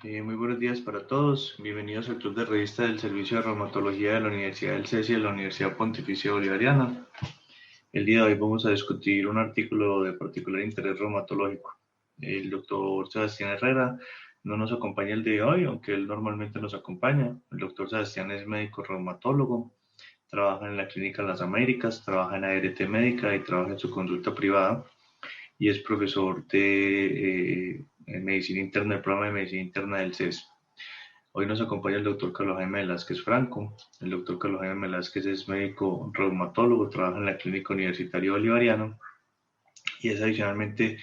Muy buenos días para todos. Bienvenidos al Club de Revista del Servicio de Reumatología de la Universidad del CESI de la Universidad Pontificia Bolivariana. El día de hoy vamos a discutir un artículo de particular interés reumatológico. El doctor Sebastián Herrera no nos acompaña el día de hoy, aunque él normalmente nos acompaña. El doctor Sebastián es médico reumatólogo, trabaja en la Clínica Las Américas, trabaja en ART Médica y trabaja en su consulta privada y es profesor de Medicina Interna, el programa de Medicina Interna del CES. Hoy nos acompaña el doctor Carlos Jaime Velázquez Franco. El doctor Carlos Jaime Velázquez es médico reumatólogo, trabaja en la Clínica Universitaria Bolivariana y es adicionalmente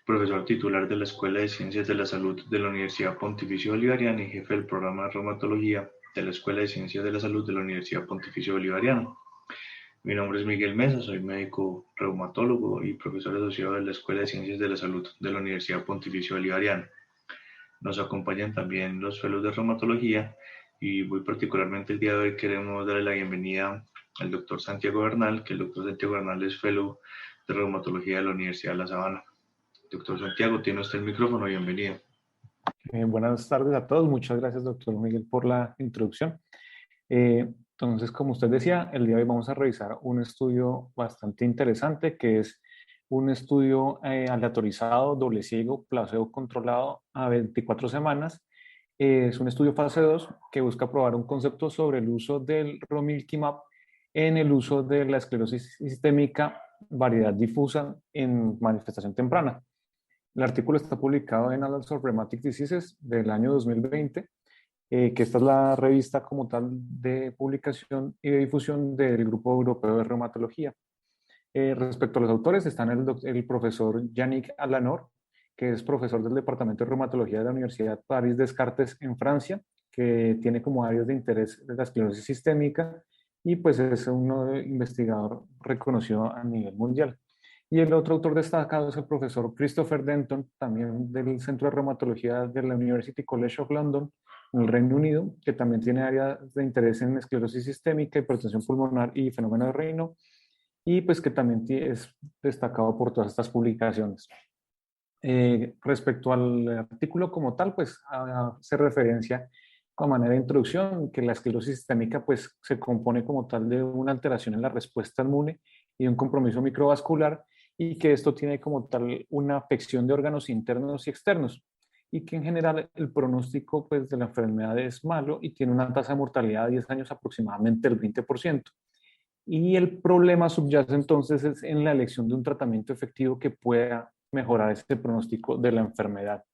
profesor titular de la Escuela de Ciencias de la Salud de la Universidad Pontificia Bolivariana y jefe del programa de reumatología de la Escuela de Ciencias de la Salud de la Universidad Pontificia Bolivariana. Mi nombre es Miguel Mesa, soy médico reumatólogo y profesor asociado de la Escuela de Ciencias de la Salud de la Universidad Pontificia Bolivariana. Nos acompañan también los fellows de reumatología y muy particularmente el día de hoy queremos darle la bienvenida al doctor Santiago Bernal, que el doctor Santiago Bernal es fellow de reumatología de la Universidad de La Sabana. Doctor Santiago, tiene usted el micrófono, bienvenido. Buenas tardes a todos. Muchas gracias, doctor Miguel, por la introducción. Entonces, como usted decía, el día de hoy vamos a revisar un estudio bastante interesante que es un estudio aleatorizado, doble ciego, placebo controlado a 24 semanas. Es un estudio fase 2 que busca probar un concepto sobre el uso del romilquimab en el uso de la esclerosis sistémica, variedad difusa en manifestación temprana. El artículo está publicado en Annals of Rheumatic Diseases del año 2020, que esta es la revista como tal de publicación y de difusión del Grupo Europeo de Reumatología. Respecto a los autores están el profesor Yannick Alanor, que es profesor del Departamento de Reumatología de la Universidad Paris Descartes en Francia, que tiene como áreas de interés la esclerosis sistémica y pues es un investigador reconocido a nivel mundial. Y el otro autor destacado es el profesor Christopher Denton, también del Centro de Reumatología de la University College of London, en el Reino Unido, que también tiene áreas de interés en esclerosis sistémica, hipertensión pulmonar y fenómeno de Raynaud, y pues que también es destacado por todas estas publicaciones. Respecto al artículo como tal, pues hace referencia a manera de introducción que la esclerosis sistémica pues se compone como tal de una alteración en la respuesta inmune y un compromiso microvascular, y que esto tiene como tal una afección de órganos internos y externos, y que en general el pronóstico pues, de la enfermedad es malo y tiene una tasa de mortalidad de 10 años aproximadamente del 20%. Y el problema subyace entonces es en la elección de un tratamiento efectivo que pueda mejorar este pronóstico de la enfermedad.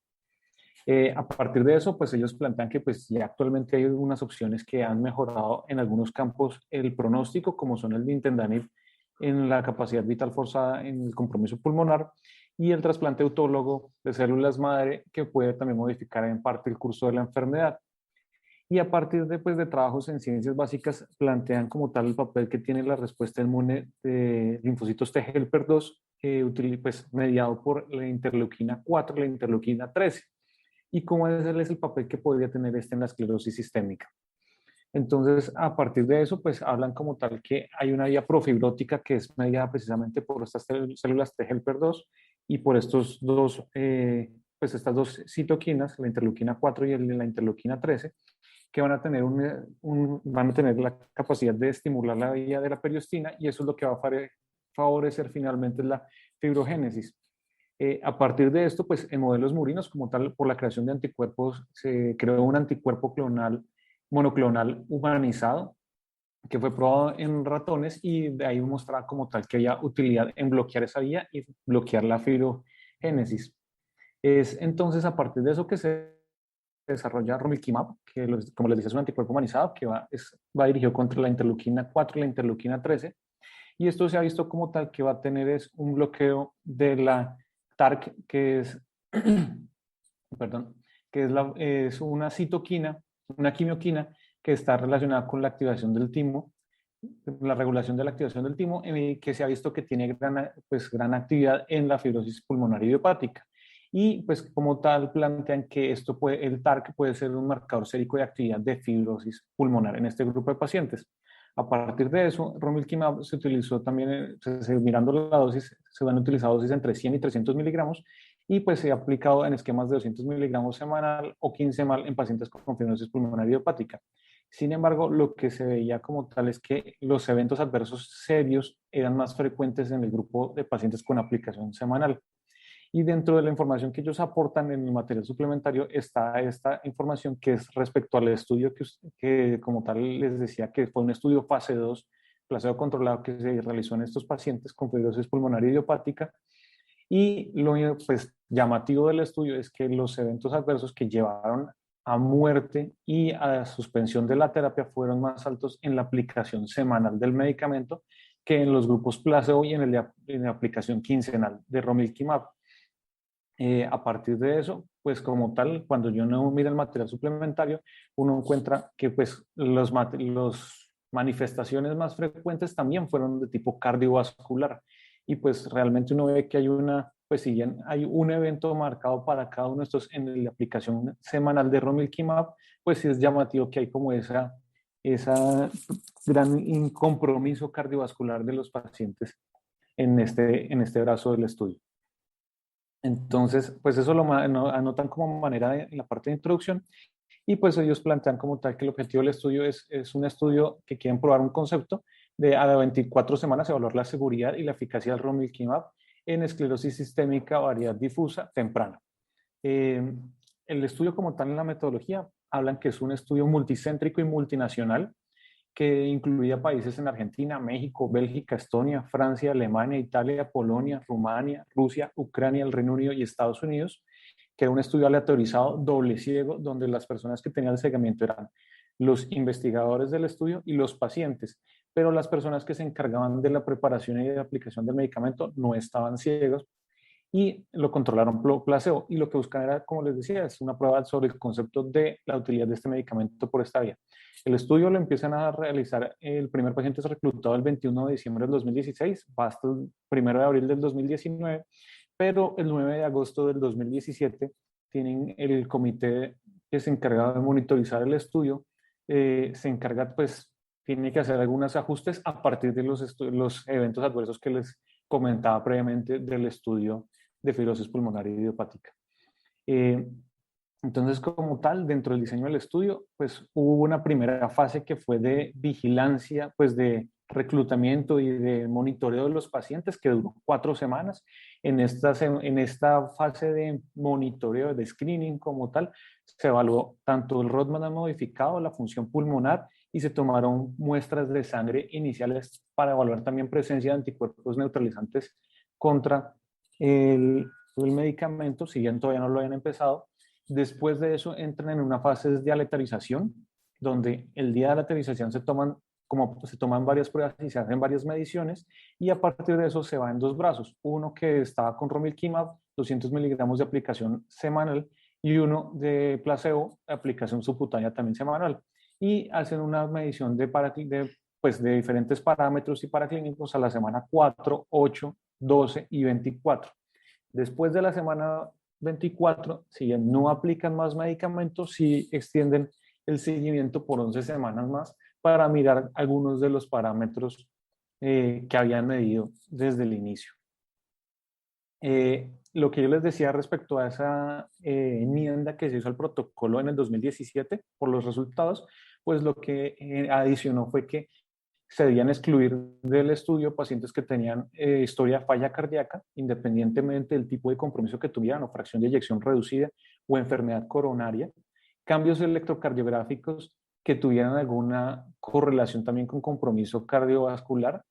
A partir de eso, pues ellos plantean que pues ya actualmente hay algunas opciones que han mejorado en algunos campos el pronóstico, como son el nintedanib en la capacidad vital forzada en el compromiso pulmonar y el trasplante autólogo de células madre, que puede también modificar en parte el curso de la enfermedad. Y a partir de, pues, de trabajos en ciencias básicas, plantean como tal el papel que tiene la respuesta inmune de linfocitos T helper 2, pues, mediado por la interleuquina 4, la interleuquina 13, y cómo es el papel que podría tener este en la esclerosis sistémica. Entonces, a partir de eso, pues hablan como tal que hay una vía profibrótica que es mediada precisamente por estas células T helper 2 y por estos dos, pues estas dos citoquinas, la interleuquina 4 y la interleuquina 13, que van a tener, van a tener la capacidad de estimular la vía de la periostina, y eso es lo que va a favorecer finalmente la fibrogénesis. A partir de esto, pues en modelos murinos como tal, por la creación de anticuerpos, se creó un anticuerpo monoclonal humanizado que fue probado en ratones, y de ahí mostraba como tal que había utilidad en bloquear esa vía y bloquear la fibrogénesis. Es entonces a partir de eso que se desarrolla romilquimab, que como les decía es un anticuerpo humanizado que va dirigido contra la interleuquina 4 y la interleuquina 13, y esto se ha visto como tal que va a tener es un bloqueo de la TARC, que es, perdón, que es una citoquina, una quimioquina que está relacionada con la activación del timo, la regulación de la activación del timo, que se ha visto que tiene gran actividad en la fibrosis pulmonar idiopática. Y pues como tal plantean que el TARC puede ser un marcador sérico de actividad de fibrosis pulmonar en este grupo de pacientes. A partir de eso, romilquimab se utilizó también, mirando la dosis, se van a utilizar dosis entre 100 y 300 miligramos, y pues se ha aplicado en esquemas de 200 miligramos semanal o quincenal en pacientes con fibrosis pulmonar idiopática. Sin embargo, lo que se veía como tal es que los eventos adversos serios eran más frecuentes en el grupo de pacientes con aplicación semanal. Y dentro de la información que ellos aportan en el material suplementario está esta información que es respecto al estudio que como tal les decía que fue un estudio fase 2, placebo controlado que se realizó en estos pacientes con fibrosis pulmonar idiopática. Y lo pues, llamativo del estudio es que los eventos adversos que llevaron a muerte y a suspensión de la terapia fueron más altos en la aplicación semanal del medicamento que en los grupos placebo y en la aplicación quincenal de romilquimab. A partir de eso, pues como tal, cuando yo no miro el material suplementario, uno encuentra que pues los manifestaciones más frecuentes también fueron de tipo cardiovascular. Y pues realmente uno ve que hay pues si bien hay un evento marcado para cada uno de estos en la aplicación semanal de romilquimab, pues sí es llamativo que hay como esa gran compromiso cardiovascular de los pacientes en este brazo del estudio. Entonces, pues eso lo anotan como manera en la parte de introducción y pues ellos plantean como tal que el objetivo del estudio es un estudio que quieren probar un concepto de a 24 semanas evaluar la seguridad y la eficacia del romilquimab en esclerosis sistémica variedad difusa temprana. El estudio como tal en la metodología hablan que es un estudio multicéntrico y multinacional que incluía países en Argentina, México, Bélgica, Estonia, Francia, Alemania, Italia, Polonia, Rumania, Rusia, Ucrania, el Reino Unido y Estados Unidos, que era un estudio aleatorizado doble ciego, donde las personas que tenían el seguimiento eran los investigadores del estudio y los pacientes, pero las personas que se encargaban de la preparación y de la aplicación del medicamento no estaban ciegos y lo controlaron placebo. Y lo que buscan era, como les decía, es una prueba sobre el concepto de la utilidad de este medicamento por esta vía. El estudio lo empiezan a realizar, el primer paciente es reclutado el 21 de diciembre del 2016, va hasta el 1 de abril del 2019, pero el 9 de agosto del 2017 tienen el comité que se encarga de monitorizar el estudio, se encarga, pues, tiene que hacer algunos ajustes a partir de los eventos adversos que les comentaba previamente del estudio de fibrosis pulmonar idiopática. Entonces, como tal, dentro del diseño del estudio, pues hubo una primera fase que fue de vigilancia, pues de reclutamiento y de monitoreo de los pacientes, que duró 4 semanas. En esta fase de monitoreo, de screening como tal, se evaluó tanto el Rodman modificado, la función pulmonar, y se tomaron muestras de sangre iniciales para evaluar también presencia de anticuerpos neutralizantes contra el medicamento, si bien todavía no lo habían empezado. Después de eso entran en una fase de aleatorización, donde el día de la aleatorización se toman varias pruebas y se hacen varias mediciones, y a partir de eso se va en 2 brazos, uno que estaba con romilquimab, 200 miligramos de aplicación semanal, y uno de placebo, aplicación subcutánea también semanal, y hacen una medición pues de diferentes parámetros y paraclínicos a la semana 4, 8, 12 y 24. Después de la semana 24, si no aplican más medicamentos, sí extienden el seguimiento por 11 semanas más para mirar algunos de los parámetros que habían medido desde el inicio. Lo que yo les decía respecto a esa enmienda que se hizo al protocolo en el 2017 por los resultados, pues lo que adicionó fue que se debían excluir del estudio pacientes que tenían historia de falla cardíaca, independientemente del tipo de compromiso que tuvieran, o fracción de eyección reducida o enfermedad coronaria, cambios electrocardiográficos que tuvieran alguna correlación también con compromiso cardiovascular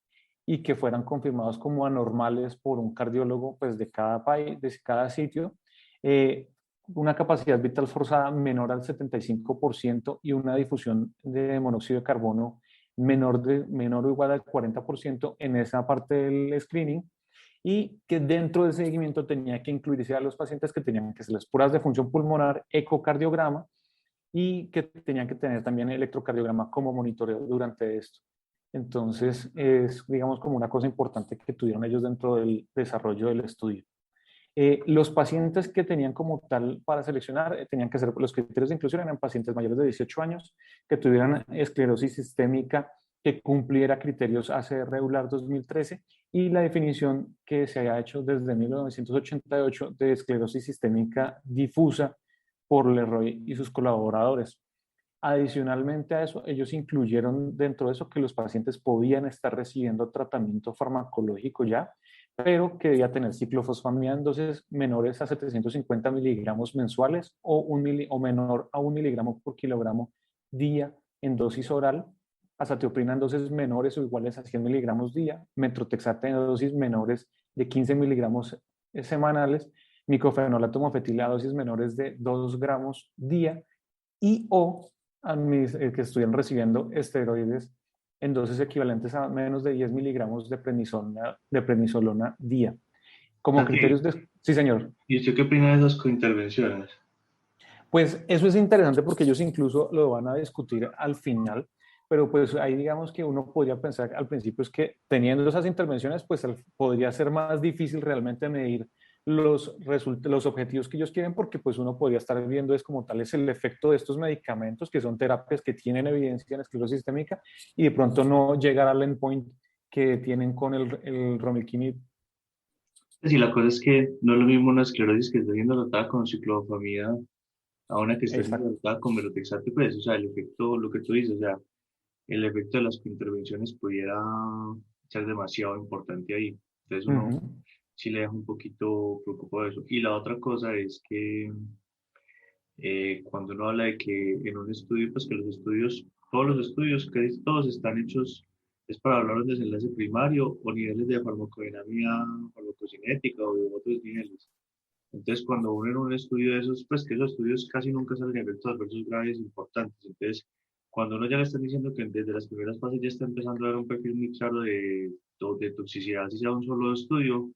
y que fueran confirmados como anormales por un cardiólogo pues, de cada país, de cada sitio, una capacidad vital forzada menor al 75% y una difusión de monóxido de carbono menor o igual al 40% en esa parte del screening, y que dentro del seguimiento tenía que incluirse a los pacientes que tenían que hacer las pruebas de función pulmonar, ecocardiograma, y que tenían que tener también electrocardiograma como monitoreo durante esto. Entonces, es, digamos, como una cosa importante que tuvieron ellos dentro del desarrollo del estudio. Los pacientes que tenían como tal para seleccionar, tenían que ser, los criterios de inclusión eran pacientes mayores de 18 años que tuvieran esclerosis sistémica que cumpliera criterios ACR EULAR 2013 y la definición que se haya hecho desde 1988 de esclerosis sistémica difusa por Leroy y sus colaboradores. Adicionalmente a eso, ellos incluyeron dentro de eso que los pacientes podían estar recibiendo tratamiento farmacológico ya, pero que debía tener ciclofosfamida en dosis menores a 750 miligramos mensuales o menor a 1 miligramo por kilogramo día en dosis oral, azatioprina en dosis menores o iguales a 100 miligramos día, metrotexate en dosis menores de 15 miligramos semanales, micofenolato mofetil a dosis menores de 2 gramos día y o que estuvieran recibiendo esteroides en dosis equivalentes a menos de 10 miligramos de prednisolona día. Como Santi, criterios de... Sí, señor. ¿y usted qué opina de esas cointervenciones? Pues eso es interesante porque ellos incluso lo van a discutir al final, pero pues ahí digamos que uno podría pensar al principio es que teniendo esas intervenciones pues podría ser más difícil realmente medir los objetivos que ellos quieren porque pues uno podría estar viendo es como tal es el efecto de estos medicamentos que son terapias que tienen evidencia en esclerosis sistémica y de pronto no llegar al endpoint que tienen con el Romilquimib. Sí, la cosa es que no es lo mismo una esclerosis que está siendo tratada con ciclofamida a una que está siendo Exacto. tratada con melotrexate, pues, o sea, el efecto, lo que tú dices, o sea, el efecto de las intervenciones pudiera ser demasiado importante ahí. Entonces uno Ujú. sí le deja un poquito preocupado de eso. Y la otra cosa es que cuando uno habla de que en un estudio, pues que los estudios, todos los estudios, casi todos están hechos, es para hablar de desenlace primario o niveles de farmacodinámica, farmacocinética o de otros niveles. Entonces, cuando uno en un estudio de esos, pues que esos estudios casi nunca salen efectos adversos graves importantes. Entonces, cuando uno ya le están diciendo que desde las primeras fases ya está empezando a dar un perfil muy claro de toxicidad, si sea un solo estudio,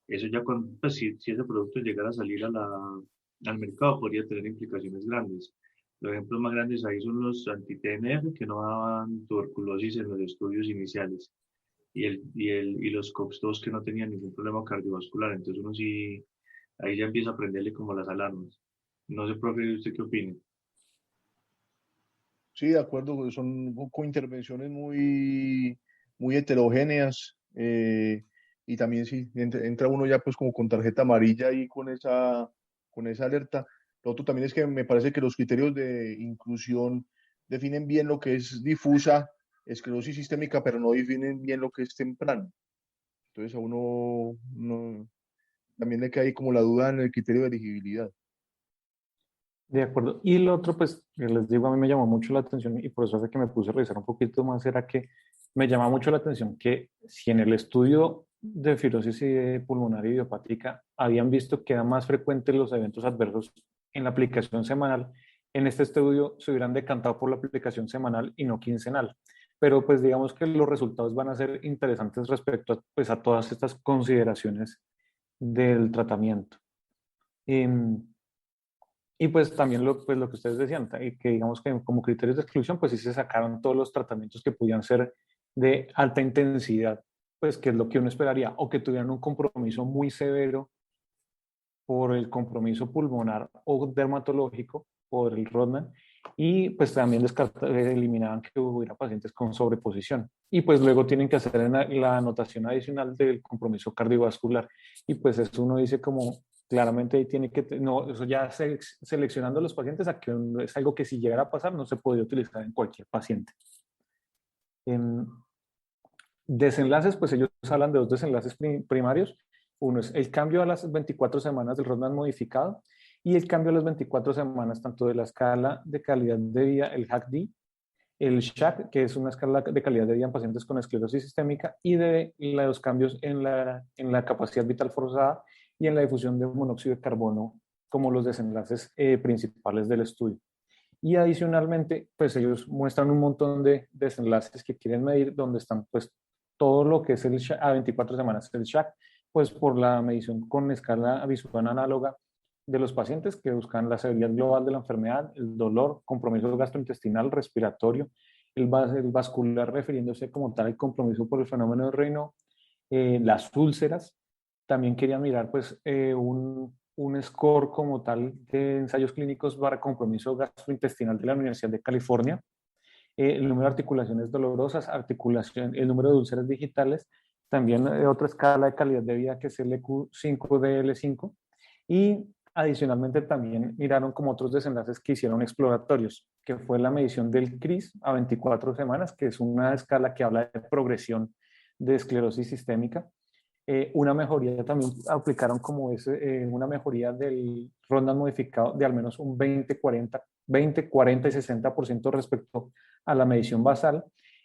eso ya cuando, pues si ese producto llegara a salir al mercado podría tener implicaciones grandes. Los ejemplos más grandes ahí son los anti-TNF que no daban tuberculosis en los estudios iniciales y los COX-2 que no tenían ningún problema cardiovascular. Entonces uno sí, ahí ya empieza a aprenderle como las alarmas. No sé, profe, ¿usted qué opina? Sí, de acuerdo, son intervenciones muy heterogéneas, y también sí, entra uno ya pues como con tarjeta amarilla y con esa alerta. Lo otro también es que me parece que los criterios de inclusión definen bien lo que es difusa esclerosis sistémica, pero no definen bien lo que es temprano. Entonces a uno también le queda ahí como la duda en el criterio de elegibilidad. De acuerdo. Y lo otro, pues, que les digo, a mí me llamó mucho la atención y por eso hace que me puse a revisar un poquito más, era que me llama mucho la atención que si en el estudio de fibrosis pulmonar idiopática habían visto que eran más frecuentes los eventos adversos en la aplicación semanal, en este estudio se hubieran decantado por la aplicación semanal y no quincenal. Pero pues digamos que los resultados van a ser interesantes respecto a, pues, a todas estas consideraciones del tratamiento. Em, y pues también pues lo que ustedes decían, que digamos que como criterios de exclusión, pues sí se sacaron todos los tratamientos que podían ser de alta intensidad, pues que es lo que uno esperaría, o que tuvieran un compromiso muy severo por el compromiso pulmonar o dermatológico, por el Rodnan, y pues también eliminaban que hubiera pacientes con sobreposición. Y pues luego tienen que hacer la anotación adicional del compromiso cardiovascular. Y pues eso uno dice como claramente ahí tiene que, no, eso ya seleccionando a los pacientes, a que es algo que si llegara a pasar no se podría utilizar en cualquier paciente. En desenlaces, pues ellos hablan de dos desenlaces primarios. Uno es el cambio a las 24 semanas del Rodnan modificado y el cambio a las 24 semanas tanto de la escala de calidad de vida, el HAC-D, el SHAQ, que es una escala de calidad de vida en pacientes con esclerosis sistémica, y de los cambios en la capacidad vital forzada y en la difusión de monóxido de carbono como los desenlaces principales del estudio. Y adicionalmente, pues ellos muestran un montón de desenlaces que quieren medir, donde están pues todo lo que es el a 24 semanas, el SHAQ, pues por la medición con escala visual análoga de los pacientes que buscan la severidad global de la enfermedad, el dolor, compromiso gastrointestinal, respiratorio, el vascular refiriéndose como tal al compromiso por el fenómeno de Raynaud, las úlceras. También quería mirar pues un score como tal de ensayos clínicos para compromiso gastrointestinal de la Universidad de California, el número de articulaciones dolorosas, el número de úlceras digitales, también otra escala de calidad de vida que es el EQ5-DL5, y adicionalmente también miraron como otros desenlaces que hicieron exploratorios, que fue la medición del CRIS a 24 semanas, que es una escala que habla de progresión de esclerosis sistémica. Una mejoría también aplicaron como una mejoría del Rodnan modificado de al menos un 20, 40 y 60% respecto a la medición basal.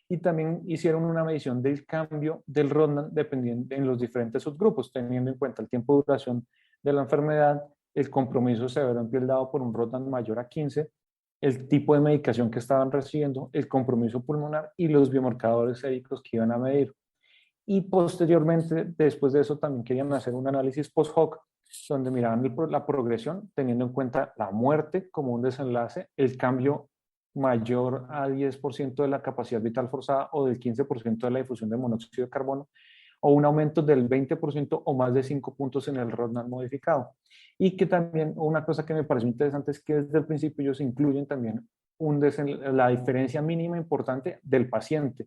Y también hicieron una medición del cambio del Rodnan dependiendo en los diferentes subgrupos, teniendo en cuenta el tiempo de duración de la enfermedad, el compromiso severo en piel dado por un Rodnan mayor a 15, el tipo de medicación que estaban recibiendo, el compromiso pulmonar y los biomarcadores séricos que iban a medir. Y posteriormente, después de eso, también querían hacer un análisis post-hoc, donde miraban la progresión, teniendo en cuenta la muerte como un desenlace, el cambio mayor a 10% de la capacidad vital forzada o del 15% de la difusión de monóxido de carbono, o un aumento del 20% o más de 5 puntos en el Rodnan modificado. Y que también una cosa que me pareció interesante es que desde el principio ellos incluyen también la diferencia mínima importante del paciente,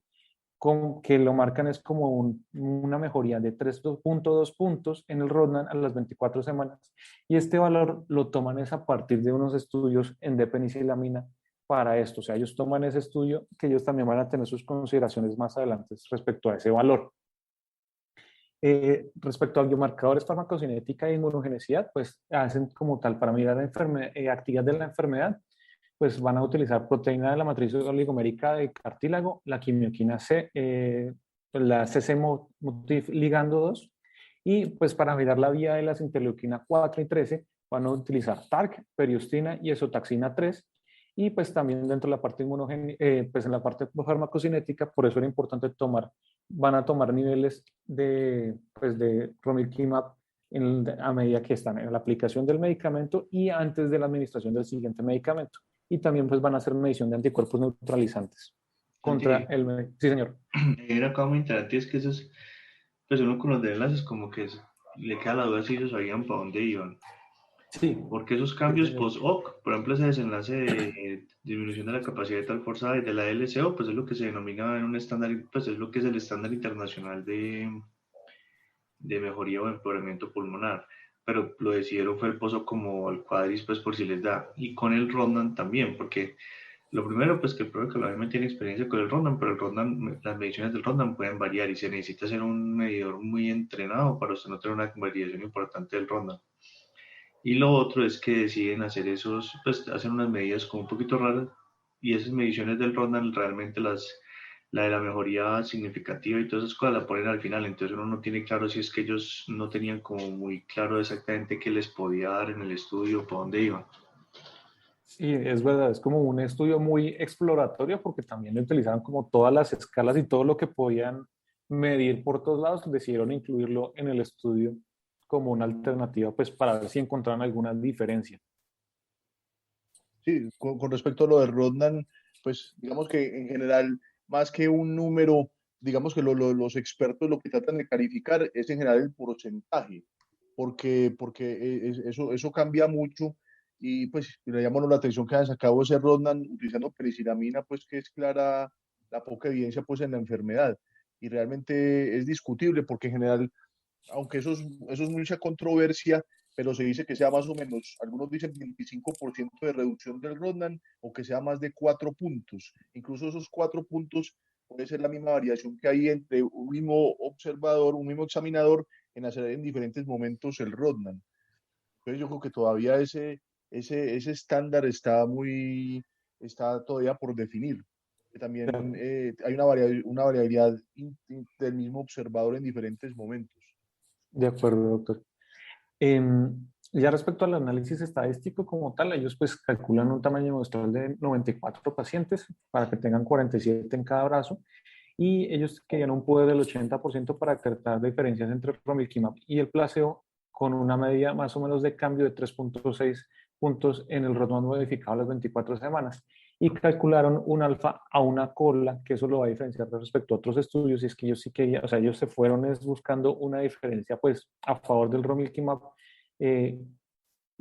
con, que lo marcan es como una mejoría de 3.2 puntos en el Rodnan a las 24 semanas. Y este valor lo toman es a partir de unos estudios en D-penicilamina para esto. O sea, ellos toman ese estudio que ellos también van a tener sus consideraciones más adelante respecto a ese valor. Respecto a biomarcadores farmacocinética e inmunogenicidad, pues hacen como tal para mirar la actividad de la enfermedad, pues van a utilizar proteína de la matriz oligomérica de cartílago, la quimioquina C, la CC ligando 2, y pues para mirar la vía de las interleuquina 4 y 13 van a utilizar TARC, periostina y esotaxina 3, y pues también dentro de la parte pues en la parte farmacocinética, por eso era importante van a tomar niveles pues de romilquimab a medida que están en la aplicación del medicamento y antes de la administración del siguiente medicamento. Y también pues van a hacer medición de anticuerpos neutralizantes contra Santi, el... Sí, señor. era como interesante, es que esos, pues uno con los de enlaces como que le queda la duda si ellos sabían para dónde iban. Sí, Porque esos sí, cambios señor. post-hoc, por ejemplo, ese desenlace de disminución de la capacidad de tal forzada y de la LCO, pues es lo que se denomina en un estándar, pues es lo que es el estándar internacional de mejoría o empeoramiento pulmonar. Pero lo decidieron fue el pozo como el cuadris, pues por si les da. Y con el Rodnan también, porque lo primero, pues que el profe Calavera tiene experiencia con el Rodnan, pero el Rodnan, las mediciones del Rodnan pueden variar y se necesita ser un medidor muy entrenado para usted no tener una variación importante del Rodnan. Y lo otro es que deciden hacer pues hacen unas medidas como un poquito raras y esas mediciones del Rodnan realmente la de la mejoría significativa y todas esas cosas la ponen al final, entonces uno no tiene claro si es que ellos no tenían como muy claro exactamente qué les podía dar en el estudio, por dónde iban. Sí, es verdad, es como un estudio muy exploratorio porque también utilizaron como todas las escalas y todo lo que podían medir por todos lados, decidieron incluirlo en el estudio como una alternativa pues para ver si encontraron alguna diferencia. Sí, con respecto a lo de Rodnan, pues digamos que en general, más que un número, digamos que los expertos lo que tratan de calificar es en general el porcentaje, porque eso cambia mucho y pues le llamamos la atención que han sacado ese Rodnan utilizando penicilamina, pues que es clara la poca evidencia pues en la enfermedad y realmente es discutible porque en general aunque eso es mucha controversia, pero se dice que sea más o menos, algunos dicen 25% de reducción del Rodnan o que sea más de 4 puntos. Incluso esos 4 puntos puede ser la misma variación que hay entre un mismo observador, un mismo examinador en hacer en diferentes momentos el Rodnan. Entonces yo creo que todavía ese estándar está todavía por definir. También hay una variabilidad del mismo observador en diferentes momentos. De acuerdo, doctor. Ya respecto al análisis estadístico como tal, ellos pues calculan un tamaño muestral de 94 pacientes para que tengan 47 en cada brazo y ellos querían un poder del 80% para detectar diferencias entre romilquimab y el placebo con una medida más o menos de cambio de 3.6 puntos en el Rodnan modificado a las 24 semanas y calcularon un alfa a una cola, que eso lo va a diferenciar respecto a otros estudios, y es que ellos sí querían, o sea, ellos se fueron buscando una diferencia pues a favor del romilquimab, eh,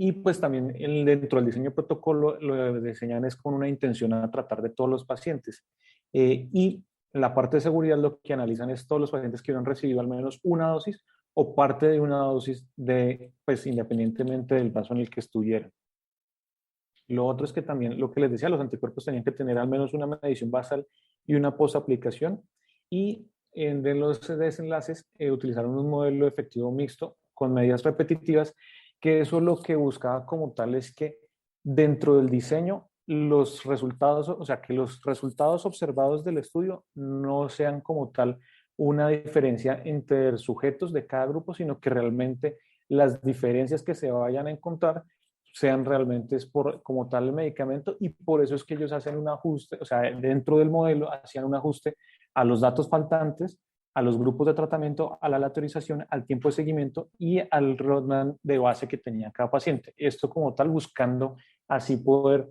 Y pues también dentro del diseño de protocolo lo diseñan es con una intención a tratar de todos los pacientes. Y la parte de seguridad lo que analizan es todos los pacientes que hubieran recibido al menos una dosis o parte de una dosis de, pues independientemente del vaso en el que estuvieran. Lo otro es que también, lo que les decía, los anticuerpos tenían que tener al menos una medición basal y una posaplicación. Y de los desenlaces utilizaron un modelo efectivo mixto con medidas repetitivas, que eso lo que buscaba como tal es que dentro del diseño los resultados, o sea, que los resultados observados del estudio no sean como tal una diferencia entre sujetos de cada grupo, sino que realmente las diferencias que se vayan a encontrar sean realmente es por, como tal el medicamento, y por eso es que ellos hacen un ajuste, o sea, dentro del modelo hacían un ajuste a los datos faltantes, a los grupos de tratamiento, a la aleatorización, al tiempo de seguimiento y al roadmap de base que tenía cada paciente. Esto como tal buscando así poder,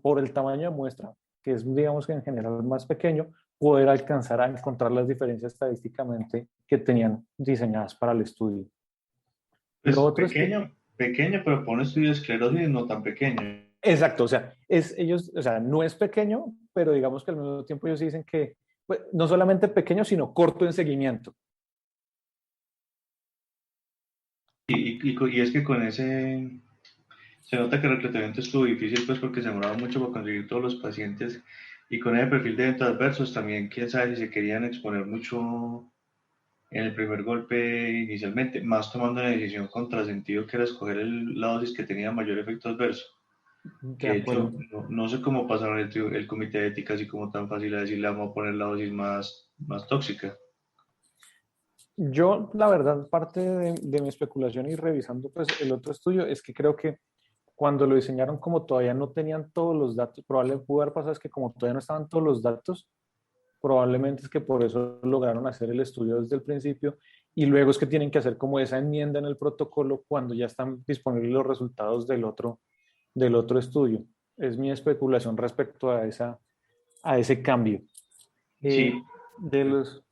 por el tamaño de muestra, que es digamos que en general más pequeño, poder alcanzar a encontrar las diferencias estadísticamente que tenían diseñadas para el estudio. Pues Lo otro es que pequeño, pequeño, pero para un estudio de esclerosis no tan pequeño. exacto, o sea, ellos, o sea, no es pequeño, pero digamos que al mismo tiempo ellos dicen que pues, no solamente pequeño, sino corto en seguimiento. Y es que con ese, se nota que el reclutamiento estuvo difícil, pues porque se demoraba mucho para conseguir todos los pacientes. Y con ese perfil de eventos adversos también, quién sabe si se querían exponer mucho en el primer golpe inicialmente, más tomando una decisión contrasentido que era escoger la dosis que tenía mayor efecto adverso. De Que de hecho, acuerdo. no sé cómo pasaron el comité de ética así como tan fácil a decirle vamos a poner la dosis más tóxica. Yo, la verdad, parte de mi especulación y revisando pues el otro estudio es que creo que cuando lo diseñaron como todavía no tenían todos los datos, probablemente pudo haber pasado es que como todavía no estaban todos los datos, probablemente es que por eso lograron hacer el estudio desde el principio y luego es que tienen que hacer como esa enmienda en el protocolo cuando ya están disponibles los resultados del otro estudio. Es mi especulación respecto a ese cambio. Sí, Eh, de los,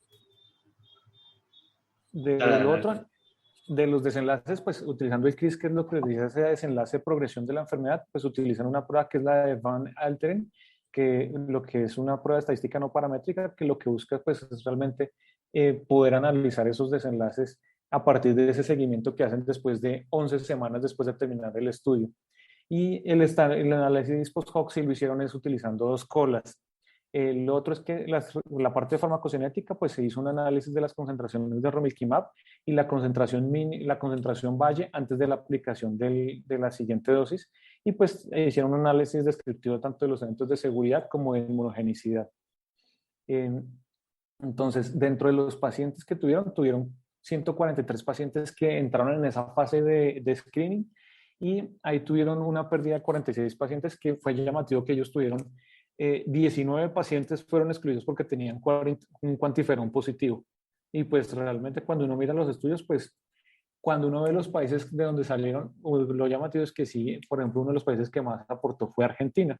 de lo dale, otro, de los desenlaces, pues utilizando el CRISPR, que es lo que les dice ese desenlace de progresión de la enfermedad, pues utilizan una prueba que es la de Van Alteren, que lo que es una prueba estadística no paramétrica, que lo que busca pues es realmente poder analizar esos desenlaces a partir de ese seguimiento que hacen después de 11 semanas después de terminar el estudio. Y el análisis post-hoc sí lo hicieron es utilizando dos colas. El otro es que la parte de farmacocinética, pues se hizo un análisis de las concentraciones de romilquimab y la concentración valle antes de la aplicación de la siguiente dosis. Y pues hicieron un análisis descriptivo tanto de los eventos de seguridad como de inmunogenicidad. Eh, entonces, dentro de los pacientes que tuvieron 143 pacientes que entraron en esa fase de screening y ahí tuvieron una pérdida de 46 pacientes que fue llamativo que ellos tuvieron 19 pacientes fueron excluidos porque tenían un cuantiferón positivo. Y pues realmente cuando uno mira los estudios, pues cuando uno ve los países de donde salieron, lo llamativo es que sí, por ejemplo, uno de los países que más aportó fue Argentina.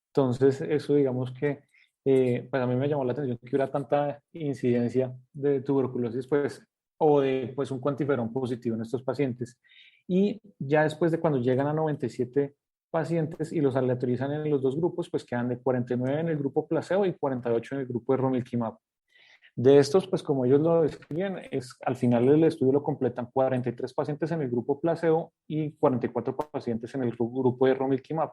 Entonces, eso digamos que, pues a mí me llamó la atención que hubiera tanta incidencia de tuberculosis, pues, o de pues un cuantiferón positivo en estos pacientes. Y ya después de cuando llegan a 97 pacientes y los aleatorizan en los dos grupos, pues quedan de 49 en el grupo placebo y 48 en el grupo de romilquimab. De estos, pues como ellos lo describen, es, al final del estudio lo completan 43 pacientes en el grupo placebo y 44 pacientes en el grupo de romilquimab.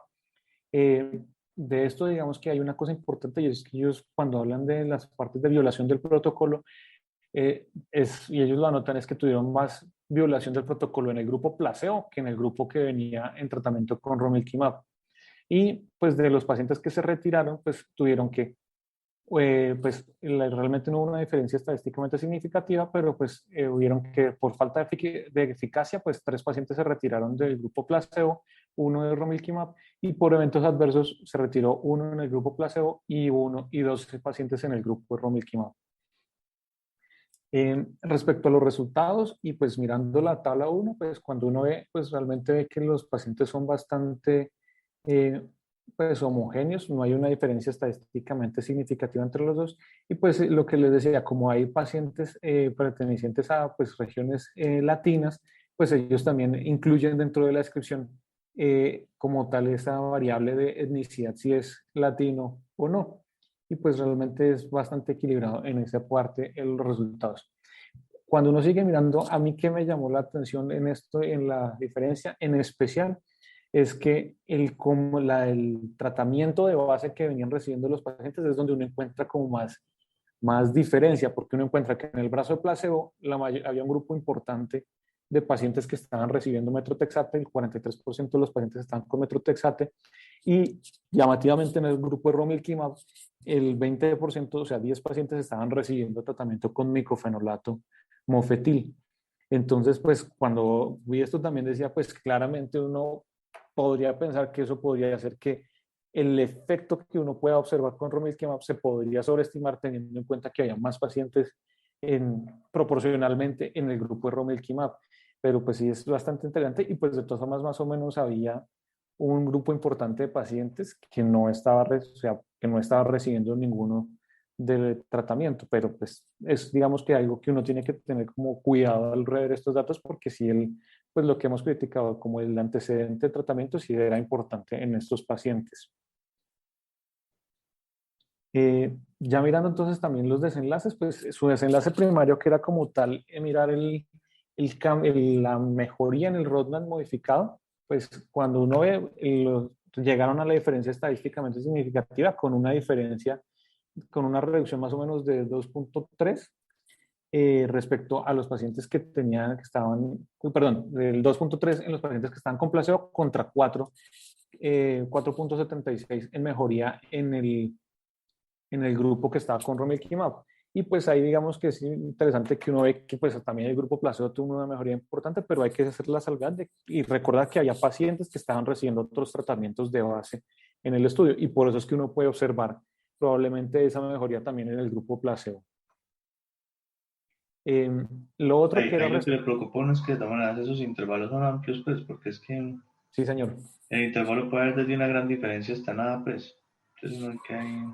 Eh, de esto, digamos que hay una cosa importante y es que ellos cuando hablan de las partes de violación del protocolo, y ellos lo anotan, es que tuvieron más violación del protocolo en el grupo placebo que en el grupo que venía en tratamiento con romilquimab. Y pues de los pacientes que se retiraron, pues tuvieron que pues realmente no hubo una diferencia estadísticamente significativa, pero pues hubieron que por falta de eficacia, pues 3 pacientes se retiraron del grupo placebo, uno de romilquimab, y por eventos adversos se retiró uno en el grupo placebo y 12 pacientes en el grupo de romilquimab. Respecto a los resultados, y pues mirando la tabla 1, pues cuando uno ve, pues realmente ve que los pacientes son bastante eh, pues homogéneos, no hay una diferencia estadísticamente significativa entre los dos. Y pues lo que les decía, como hay pacientes pertenecientes a pues regiones latinas, pues ellos también incluyen dentro de la descripción como tal esa variable de etnicidad, si es latino o no. Y pues realmente es bastante equilibrado en esa parte en los resultados. Cuando uno sigue mirando, a mí que me llamó la atención en esto, en la diferencia, en especial, es que el tratamiento de base que venían recibiendo los pacientes es donde uno encuentra como más diferencia, porque uno encuentra que en el brazo de placebo había un grupo importante de pacientes que estaban recibiendo metrotexate, el 43% de los pacientes estaban con metrotexate, y llamativamente en el grupo de romilquimab, el 20%, o sea, 10 pacientes estaban recibiendo tratamiento con micofenolato mofetil. Entonces, pues cuando vi esto también decía, pues claramente uno podría pensar que eso podría hacer que el efecto que uno pueda observar con romilquimab se podría sobreestimar teniendo en cuenta que había más pacientes proporcionalmente en el grupo de romilquimab. Pero pues sí es bastante interesante y pues de todas formas más o menos había un grupo importante de pacientes que no estaba, o sea, que no estaba recibiendo ninguno del tratamiento, pero pues es digamos que algo que uno tiene que tener como cuidado al rever estos datos porque si pues lo que hemos criticado como el antecedente de tratamiento sí era importante en estos pacientes. Ya mirando entonces también los desenlaces, pues su desenlace primario que era como tal mirar la mejoría en el roadmap modificado, pues cuando uno ve, llegaron a la diferencia estadísticamente significativa con una diferencia, con una reducción más o menos de 2.3 respecto a los pacientes que estaban, perdón, del 2.3 en los pacientes que estaban con placebo contra 4.76 en mejoría en el grupo que estaba con romilquimab. Y pues ahí digamos que es interesante que uno ve que pues también el grupo placebo tuvo una mejoría importante, pero hay que hacer la salvedad y recordar que había pacientes que estaban recibiendo otros tratamientos de base en el estudio y por eso es que uno puede observar probablemente esa mejoría también en el grupo placebo. Lo otro que era... Ahí lo que le preocupa a uno es que de todas maneras esos intervalos son amplios, pues, porque es que Sí, señor. el intervalo puede haber desde una gran diferencia hasta nada, pues. Entonces no hay que hay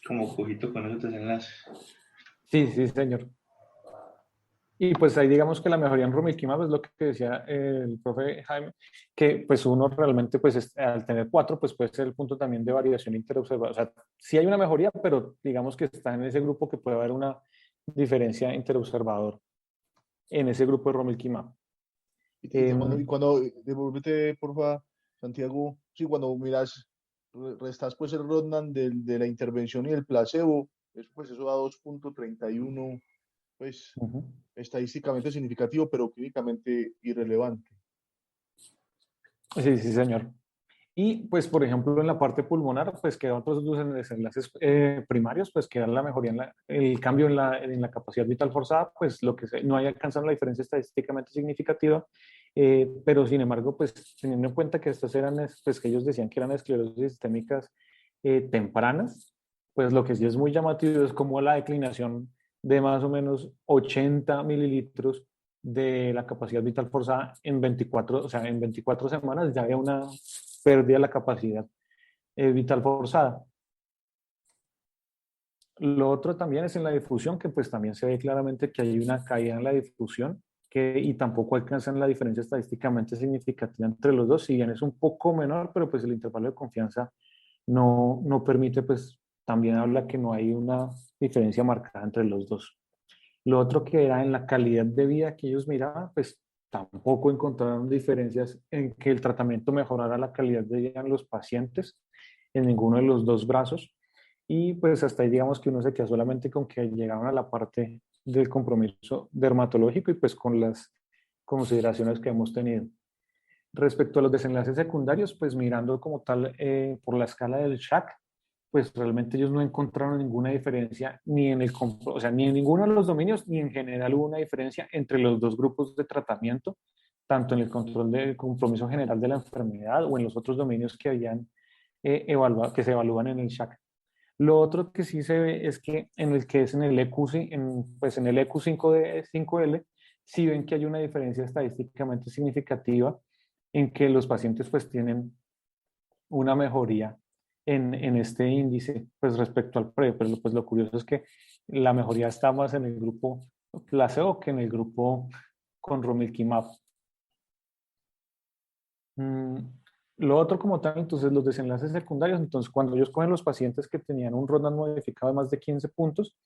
como cojito con esos desenlaces. Sí, sí, señor. Y pues ahí digamos que la mejoría en romilquimab es lo que decía el profe Jaime, que pues uno realmente pues al tener 4 pues puede ser el punto también de variación interobservada. O sea, sí hay una mejoría, pero digamos que está en ese grupo que puede haber una diferencia interobservador en ese grupo de romilquimab. Y cuando, devuélvete, porfa, Santiago, sí, cuando miras, restas pues el Rodnan de la intervención y el placebo, pues eso da 2.31, pues Uh-huh. estadísticamente significativo, pero clínicamente irrelevante. Sí, sí, señor. Y pues, por ejemplo, en la parte pulmonar, pues quedan otros dos desenlaces primarios, pues queda la mejoría, el cambio en la capacidad vital forzada, pues lo que no hay alcanzado la diferencia estadísticamente significativa, pero sin embargo, pues teniendo en cuenta que estas eran, pues que ellos decían que eran esclerosis sistémicas tempranas, pues lo que sí es muy llamativo es como la declinación de más o menos 80 mililitros de la capacidad vital forzada en 24, o sea, en 24 semanas ya había una pérdida de la capacidad vital forzada. Lo otro también es en la difusión, que pues también se ve claramente que hay una caída en la difusión y tampoco alcanzan la diferencia estadísticamente significativa entre los dos, si bien es un poco menor, pero pues el intervalo de confianza no permite, pues también habla que no hay una diferencia marcada entre los dos. Lo otro que era en la calidad de vida que ellos miraban, pues tampoco encontraron diferencias en que el tratamiento mejorara la calidad de vida en los pacientes en ninguno de los dos brazos. Y pues hasta ahí digamos que uno se queda solamente con que llegaron a la parte del compromiso dermatológico y pues con las consideraciones que hemos tenido. Respecto a los desenlaces secundarios, pues mirando como tal por la escala del SHAQ, pues realmente ellos no encontraron ninguna diferencia ni o sea, ni en ninguno de los dominios, ni en general hubo una diferencia entre los dos grupos de tratamiento, tanto en el control del compromiso general de la enfermedad o en los otros dominios que habían que se evalúan en el SHAQ. Lo otro que sí se ve es que en el que es en el EQ, pues en el EQ5D, 5L, sí ven que hay una diferencia estadísticamente significativa en que los pacientes pues tienen una mejoría en este índice pues respecto al pre, pero pues lo curioso es que la mejoría está más en el grupo placebo que en el grupo con romilquimab. Lo otro como tal, entonces los desenlaces secundarios, entonces cuando ellos cogen los pacientes que tenían un Rodnan modificado de más de 15 puntos,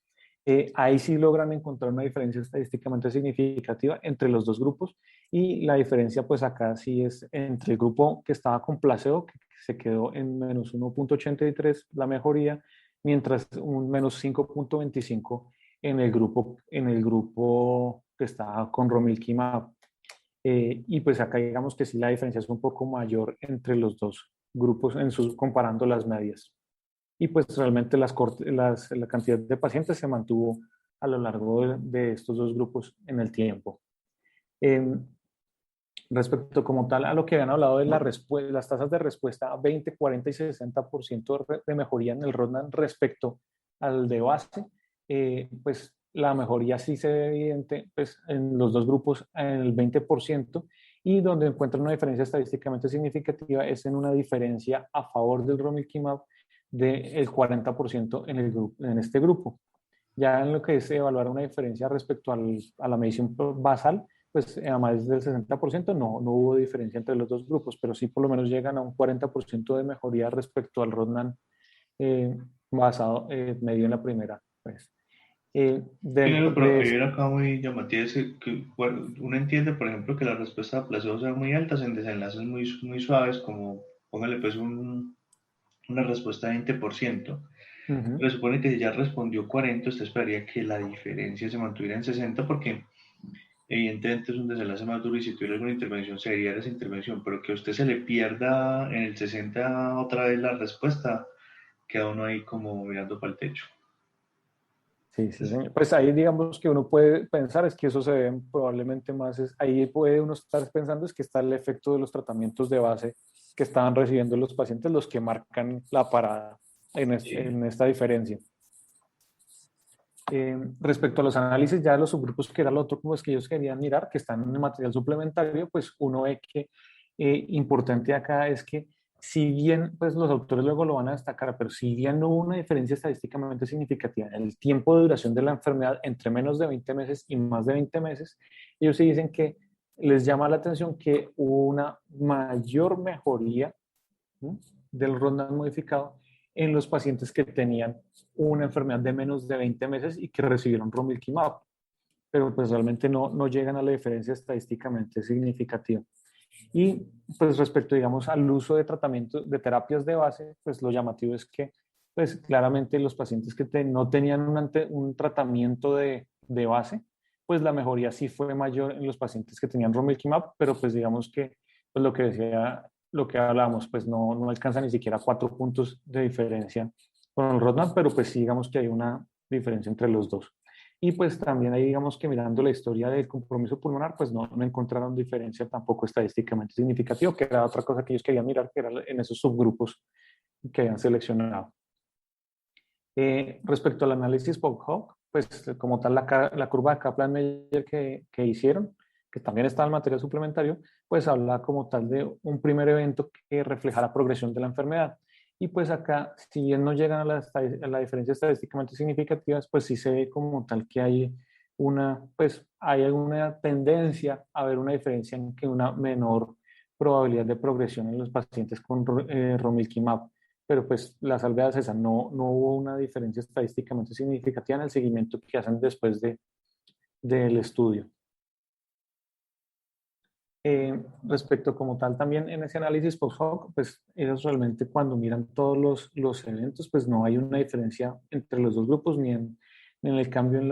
ahí sí logran encontrar una diferencia estadísticamente significativa entre los dos grupos, y la diferencia pues acá sí es entre el grupo que estaba con placebo, que se quedó en menos 1,83 la mejoría, mientras un menos 5,25 en el grupo que estaba con romilquimab. Y pues acá digamos que sí la diferencia es un poco mayor entre los dos grupos comparando las medias. Y pues realmente la cantidad de pacientes se mantuvo a lo largo de estos dos grupos en el tiempo. Respecto como tal a lo que habían hablado de las tasas de respuesta a 20, 40 y 60% de mejoría en el Rodnan respecto al de base, pues la mejoría sí se ve evidente pues, en los dos grupos en el 20%, y donde encuentran una diferencia estadísticamente significativa es en una diferencia a favor del romilquimab del 40% en este grupo. Ya en lo que es evaluar una diferencia respecto a la medición basal, pues a más del 60% no hubo diferencia entre los dos grupos, pero sí por lo menos llegan a un 40% de mejoría respecto al Rodnan basado medio en la primera. Pues. Claro, pero era acá muy llamativo que bueno, uno entiende, por ejemplo, que la respuesta a placebo sea muy altas en desenlaces muy suaves, como póngale pues una respuesta de 20%. Pero supone que si ya respondió 40, usted esperaría que la diferencia se mantuviera en 60, porque evidentemente es un desenlace más duro y si tuviera alguna intervención sería esa intervención, pero que a usted se le pierda en el 60 otra vez la respuesta, queda uno ahí como mirando para el techo. Sí, sí, señor. Pues ahí digamos que uno puede pensar es que eso se ve probablemente más, ahí puede uno estar pensando es que está el efecto de los tratamientos de base que estaban recibiendo los pacientes, los que marcan la parada en esta diferencia. Respecto a los análisis ya de los subgrupos, que era lo otro pues, que ellos querían mirar, que están en el material suplementario, pues uno ve que importante acá es que si bien pues los autores luego lo van a destacar, pero si bien no hubo una diferencia estadísticamente significativa en el tiempo de duración de la enfermedad entre menos de 20 meses y más de 20 meses, ellos sí dicen que les llama la atención que hubo una mayor mejoría, ¿no?, del Rodnan modificado en los pacientes que tenían una enfermedad de menos de 20 meses y que recibieron romilquimab, pero pues realmente no llegan a la diferencia estadísticamente significativa. Y pues respecto, digamos, al uso de tratamientos, de terapias de base, pues lo llamativo es que pues claramente los pacientes que no tenían un tratamiento de base, pues la mejoría sí fue mayor en los pacientes que tenían romilquimab, pero pues digamos que pues lo que hablábamos, pues no alcanza ni siquiera 4 puntos de diferencia con el Rodnan, pero pues sí digamos que hay una diferencia entre los dos. Y pues también ahí digamos que mirando la historia del compromiso pulmonar, pues no encontraron diferencia tampoco estadísticamente significativa, que era otra cosa que ellos querían mirar, que era en esos subgrupos que habían seleccionado. Respecto al análisis post-hoc, pues como tal la curva de Kaplan-Meier que hicieron, que también está en el material suplementario, pues habla como tal de un primer evento que refleja la progresión de la enfermedad. Y pues acá, si bien no llegan a la diferencia estadísticamente significativas, pues sí se ve como tal que hay hay alguna tendencia a ver una diferencia en que una menor probabilidad de progresión en los pacientes con romilquimab. Pero pues la salvedad es esa, no hubo una diferencia estadísticamente significativa en el seguimiento que hacen después del estudio. Respecto como tal también en ese análisis post-hoc, pues ellos realmente cuando miran todos los eventos, pues no hay una diferencia entre los dos grupos, ni en el cambio ni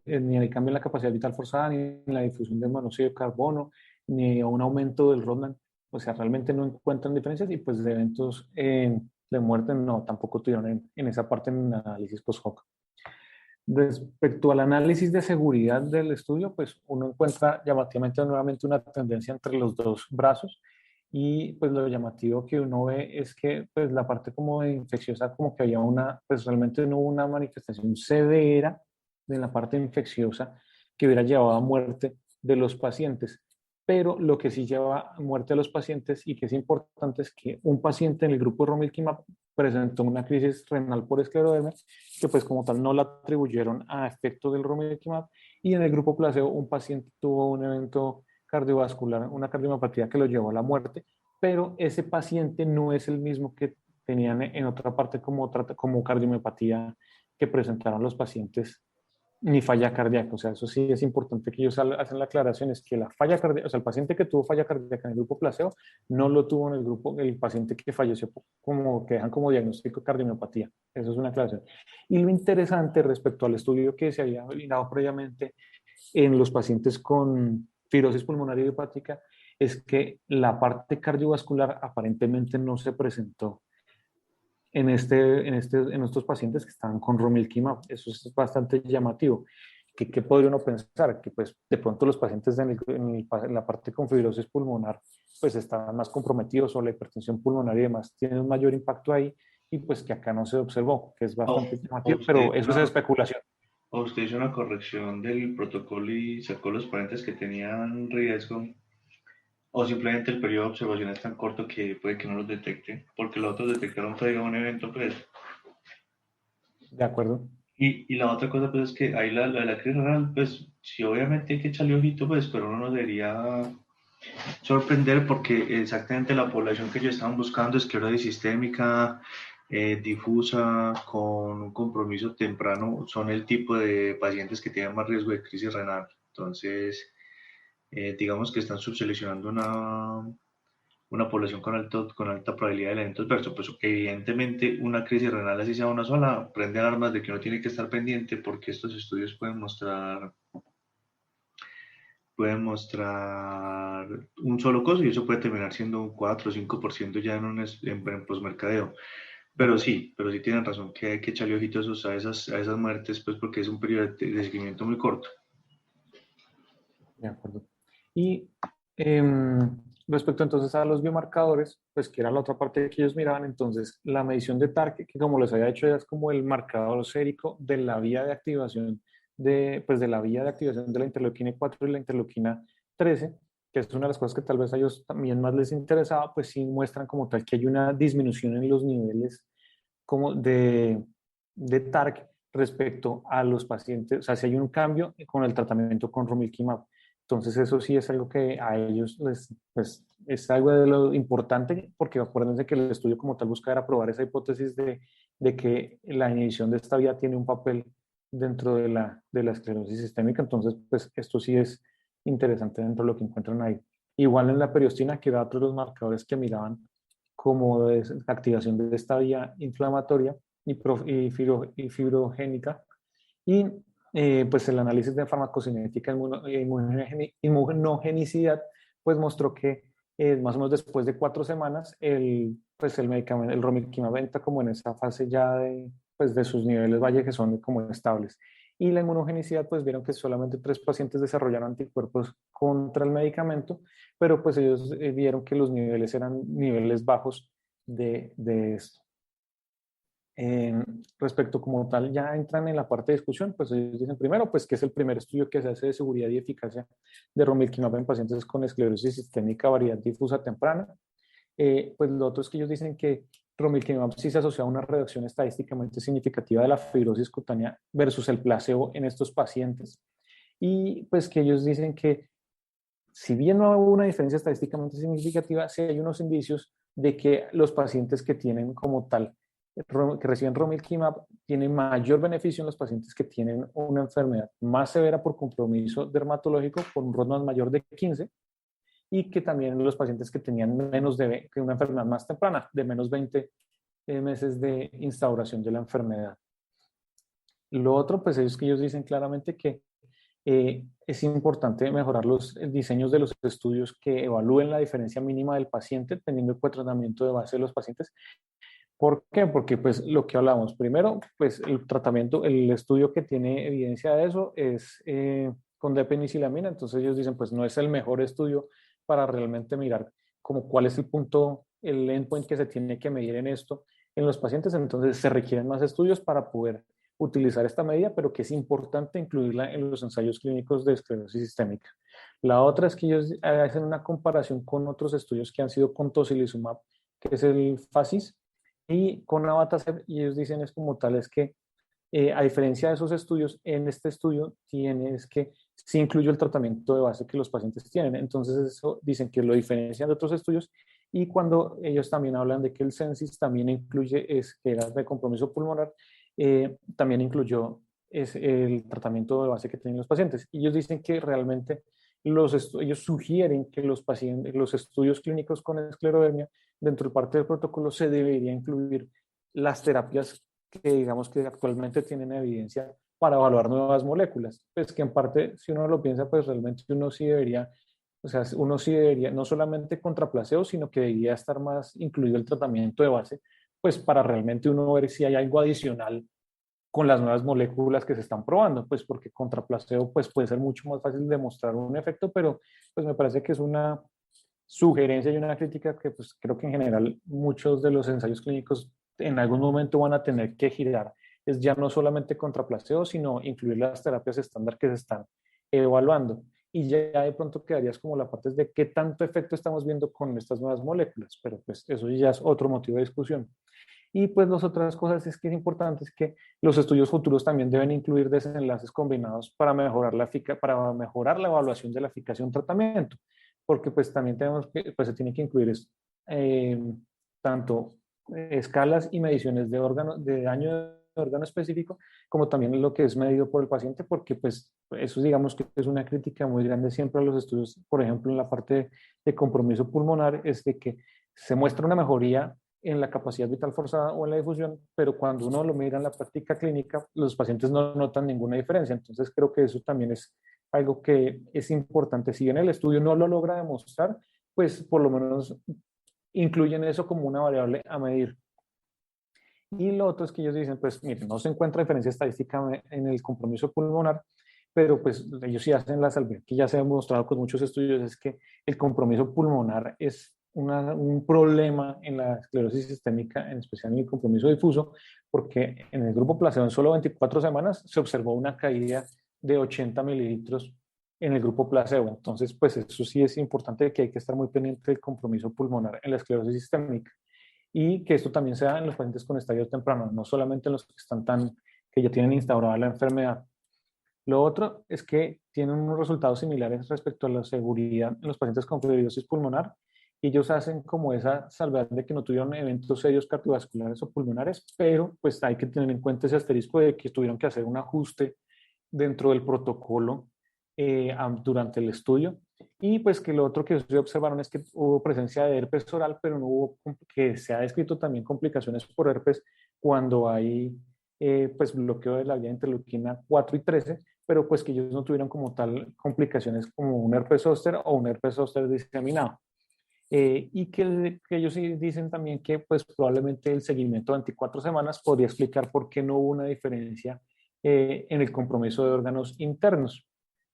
en el cambio en la capacidad vital forzada, ni en la difusión de monóxido de carbono, ni un aumento del Rodnan. O sea, realmente no encuentran diferencias y pues de eventos de muerte no, tampoco tuvieron en esa parte en el análisis post-hoc. Respecto al análisis de seguridad del estudio, pues uno encuentra llamativamente nuevamente una tendencia entre los dos brazos, y pues lo llamativo que uno ve es que pues la parte como de infecciosa como que había pues realmente no hubo una manifestación severa de la parte infecciosa que hubiera llevado a muerte de los pacientes. Pero lo que sí lleva a muerte de los pacientes y que es importante es que un paciente en el grupo de romilquimab presentó una crisis renal por esclerodermia, que pues como tal no la atribuyeron a efecto del romilquimab, Y en el grupo placebo, un paciente tuvo un evento cardiovascular, una cardiomapatía que lo llevó a la muerte, pero ese paciente no es el mismo que tenían en otra parte como cardiomiopatía que presentaron los pacientes ni falla cardíaca. O sea, eso sí es importante que ellos hacen la aclaración, es que la falla cardíaca, o sea, el paciente que tuvo falla cardíaca en el grupo placebo no lo tuvo en el grupo, el paciente que falleció como que dejan como diagnóstico de cardiomiopatía. Eso es una aclaración. Y lo interesante respecto al estudio que se había validado previamente en los pacientes con fibrosis pulmonar idiopática es que la parte cardiovascular aparentemente no se presentó en estos pacientes que estaban con romilquimab. Eso es bastante llamativo. ¿Qué podría uno pensar? Que pues de pronto los pacientes en la parte con fibrosis pulmonar pues estaban más comprometidos o la hipertensión pulmonar y demás tiene un mayor impacto ahí y pues que acá no se observó, que es O, bastante o llamativo, usted, pero eso es especulación. o usted hizo una corrección del protocolo y sacó los pacientes que tenían riesgo, o simplemente el periodo de observación es tan corto que puede que no los detecte, porque los otros detectaron fue un evento, pues. De acuerdo. Y la otra cosa, pues, es que ahí la de la crisis renal, pues, sí, obviamente hay que echarle ojito, pues, pero uno no debería sorprender porque exactamente la población que ellos estaban buscando, esclerosis sistémica, difusa, con un compromiso temprano, son el tipo de pacientes que tienen más riesgo de crisis renal. Entonces, digamos que están subseleccionando una población con alta probabilidad de eventos adversos. Pues evidentemente una crisis renal, así sea una sola, prende alarmas de que uno tiene que estar pendiente porque estos estudios pueden mostrar un solo costo y eso puede terminar siendo un 4 o 5% ya en postmercadeo. Pero sí tienen razón que hay que echarle ojitos a esas muertes, pues porque es un periodo de seguimiento muy corto. De acuerdo. Y respecto entonces a los biomarcadores, pues que era la otra parte que ellos miraban, entonces la medición de TARC, que como les había dicho, ya es como el marcador sérico de la vía de activación pues de la vía de activación de la interleuquina 4 y la interleuquina 13, que es una de las cosas que tal vez a ellos también más les interesaba, pues sí muestran como tal que hay una disminución en los niveles como de TARC respecto a los pacientes, o sea, si hay un cambio con el tratamiento con romilquimab. Entonces eso sí es algo que a ellos pues, es algo de lo importante, porque acuérdense que el estudio como tal busca era probar esa hipótesis de que la inhibición de esta vía tiene un papel dentro de la esclerosis sistémica. Entonces, pues esto sí es interesante dentro de lo que encuentran ahí. Igual en la periostina, que era otro de los marcadores que miraban como de activación de esta vía inflamatoria y fibrogénica, y pues el análisis de farmacocinética inmunogenicidad pues mostró que más o menos después de 4 semanas pues el medicamento, el romilquimab entra como en esa fase ya pues de sus niveles valle que son como estables. Y la inmunogenicidad pues vieron que solamente 3 pacientes desarrollaron anticuerpos contra el medicamento, pero pues ellos vieron que los niveles eran niveles bajos de esto. Respecto como tal, ya entran en la parte de discusión, pues ellos dicen primero, pues que es el primer estudio que se hace de seguridad y eficacia de romilquimab en pacientes con esclerosis sistémica variedad difusa temprana. Pues lo otro es que ellos dicen que romilquimab sí se asocia a una reducción estadísticamente significativa de la fibrosis cutánea versus el placebo en estos pacientes. Y pues que ellos dicen que si bien no hubo una diferencia estadísticamente significativa, sí hay unos indicios de que los pacientes que tienen como tal, que reciben romilquimab, tienen mayor beneficio en los pacientes que tienen una enfermedad más severa por compromiso dermatológico, por un ROS mayor de 15, y que también los pacientes que tenían que una enfermedad más temprana, de menos 20 meses de instauración de la enfermedad. Lo otro, pues es que ellos dicen claramente que es importante mejorar los diseños de los estudios que evalúen la diferencia mínima del paciente teniendo el tratamiento de base de los pacientes. ¿Por qué? Porque pues lo que hablamos, primero, pues el tratamiento, el estudio que tiene evidencia de eso es con depenicilamina, entonces ellos dicen pues no es el mejor estudio para realmente mirar como cuál es el punto, el endpoint que se tiene que medir en esto en los pacientes, entonces se requieren más estudios para poder utilizar esta medida, pero que es importante incluirla en los ensayos clínicos de esclerosis sistémica. La otra es que ellos hacen una comparación con otros estudios que han sido con tocilizumab, que es el FASIS, y con abatacept, y ellos dicen es como tal, es que A diferencia de esos estudios, en este estudio tienes que sí incluye el tratamiento de base que los pacientes tienen. Entonces, eso dicen que lo diferencian de otros estudios. Y cuando ellos también hablan de que el censis también incluye, que era de compromiso pulmonar, también incluyó el tratamiento de base que tienen los pacientes. Y ellos dicen que realmente ellos sugieren que los pacientes, los estudios clínicos con esclerodermia, dentro de parte del protocolo se debería incluir las terapias que digamos que actualmente tienen evidencia para evaluar nuevas moléculas. Pues que en parte, si uno lo piensa, pues realmente uno sí debería, o sea, uno sí debería, no solamente contra placebo, sino que debería estar más incluido el tratamiento de base, pues para realmente uno ver si hay algo adicional con las nuevas moléculas que se están probando, pues porque contra placebo pues puede ser mucho más fácil demostrar un efecto, pero pues me parece que es una sugerencia y una crítica que pues creo que en general muchos de los ensayos clínicos en algún momento van a tener que girar. Es ya no solamente contra placebo, sino incluir las terapias estándar que se están evaluando. Y ya de pronto quedarías como la parte de qué tanto efecto estamos viendo con estas nuevas moléculas, pero pues eso ya es otro motivo de discusión. Y pues las otras cosas es que es importante es que los estudios futuros también deben incluir desenlaces combinados para mejorar para mejorar la evaluación de la eficacia de un tratamiento, porque pues también tenemos que, pues se tiene que incluir eh, tanto escalas y mediciones de órganos, de daño de órgano específico, como también lo que es medido por el paciente, porque pues eso digamos que es una crítica muy grande siempre a los estudios, por ejemplo, en la parte de compromiso pulmonar, es de que se muestra una mejoría en la capacidad vital forzada o en la difusión, pero cuando uno lo mira en la práctica clínica, los pacientes no notan ninguna diferencia. Entonces creo que eso también es algo que es importante. Si bien el estudio no lo logra demostrar, pues por lo menos incluyen eso como una variable a medir. Y lo otro es que ellos dicen, pues miren, no se encuentra diferencia estadística en el compromiso pulmonar, pero pues ellos sí hacen la salvedad, que ya se ha demostrado con muchos estudios, es que el compromiso pulmonar es un problema en la esclerosis sistémica, en especial en el compromiso difuso, porque en el grupo placebo en solo 24 semanas se observó una caída de 80 mililitros en el grupo placebo. Entonces, pues eso sí es importante, que hay que estar muy pendiente del compromiso pulmonar en la esclerosis sistémica y que esto también se da en los pacientes con estadio temprano, no solamente en los que están que ya tienen instaurada la enfermedad. Lo otro es que tienen unos resultados similares respecto a la seguridad en los pacientes con fibrosis pulmonar. Y ellos hacen como esa salvedad de que no tuvieron eventos serios cardiovasculares o pulmonares, pero pues hay que tener en cuenta ese asterisco de que tuvieron que hacer un ajuste dentro del protocolo durante el estudio. Y pues que lo otro que se observaron es que hubo presencia de herpes oral, pero no hubo, que se ha descrito también complicaciones por herpes cuando hay pues bloqueo de la vía interleuquina 4 y 13, pero pues que ellos no tuvieron como tal complicaciones como un herpes zóster o un herpes zóster diseminado. Y que ellos sí dicen también que pues probablemente el seguimiento de 24 semanas podría explicar por qué no hubo una diferencia en el compromiso de órganos internos.